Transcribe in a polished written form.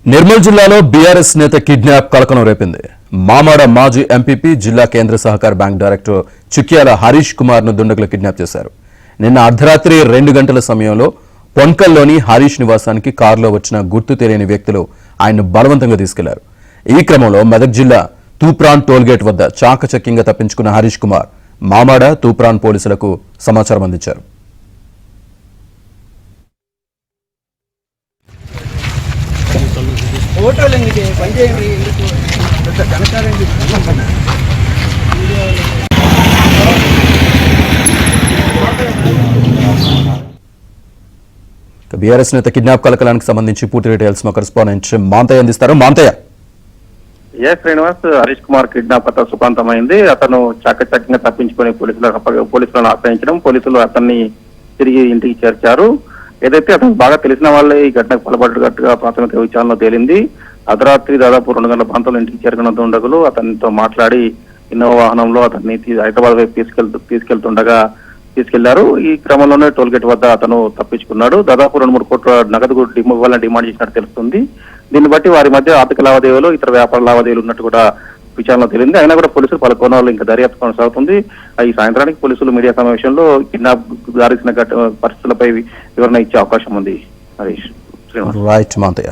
నిర్మల్ జిల్లాలో బీఆర్ఎస్ నేత కిడ్నాప్ కలకలం రేపింది. మామాడ మాజీ ఎంపీపీ జిల్లా కేంద్ర సహకార బ్యాంక్ డైరెక్టర్ చుక్యాల హరీష్ కుమార్ ను దుండగులు కిడ్నాప్ చేశారు. నిన్న అర్ధరాత్రి 2 గంటల సమయంలో పొన్కల్లోని హరీష్ నివాసానికి కారులో వచ్చిన గుర్తు తెలియని వ్యక్తులు ఆయన్ను బలవంతంగా తీసుకెళ్లారు. ఈ క్రమంలో మెదక్ జిల్లా తూప్రాన్ టోల్గేట్ వద్ద చాకచక్యంగా తప్పించుకున్న హరీష్ కుమార్ మామాడ తూప్రాన్ పోలీసులకు సమాచారం అందించారు. బీఆర్ఎస్ నేత కిడ్నాప్ కలకలానికి సంబంధించి పూర్తి డీటెయిల్స్ మా కరెస్పాండెంట్ మాంతయ్య అందిస్తారు. మాంతయ్య. శ్రీనివాస్, హరీష్ కుమార్ కిడ్నాప్ కథ సుఖాంతమైంది. అతను చాకచక్యంగా తప్పించుకుని పోలీసులను ఆశ్రయించడం, పోలీసులు అతన్ని తిరిగి ఇంటికి చేర్చారు. ఏదైతే అతను బాగా తెలిసిన వాళ్ళే ఈ ఘటనకు పాల్పడ్డట్టుగా ప్రాథమిక విచారణలో తేలింది. అర్ధరాత్రి దాదాపు 2 గంటల ప్రాంతంలో ఇంటికి చేరుకున్న దుండగులు అతనితో మాట్లాడి ఇన్నోవా వాహనంలో అతన్ని హైదరాబాద్ వైపు తీసుకెళ్లారు. ఈ క్రమంలోనే టోల్గేట్ వద్ద అతను తప్పించుకున్నాడు. దాదాపు 2-3 కోట్ల నగదు ఇవ్వాలని డిమాండ్ చేసినట్టు తెలుస్తుంది. దీన్ని బట్టి వారి మధ్య ఆర్థిక లావాదేవీలు, ఇతర వ్యాపార లావాదేవీలు ఉన్నట్టు కూడా విచారణలో తేలింది. అయినా కూడా పోలీసులు పలు కోణాలు ఇంకా దర్యాప్తు కొనసాగుతుంది. ఈ సాయంత్రానికి పోలీసులు మీడియా సమావేశంలో కిడ్నాప్ దారిసిన పరిస్థితులపై వివరణ ఇచ్చే అవకాశం ఉంది. హరీష్. రైట్ మాంతయ్య.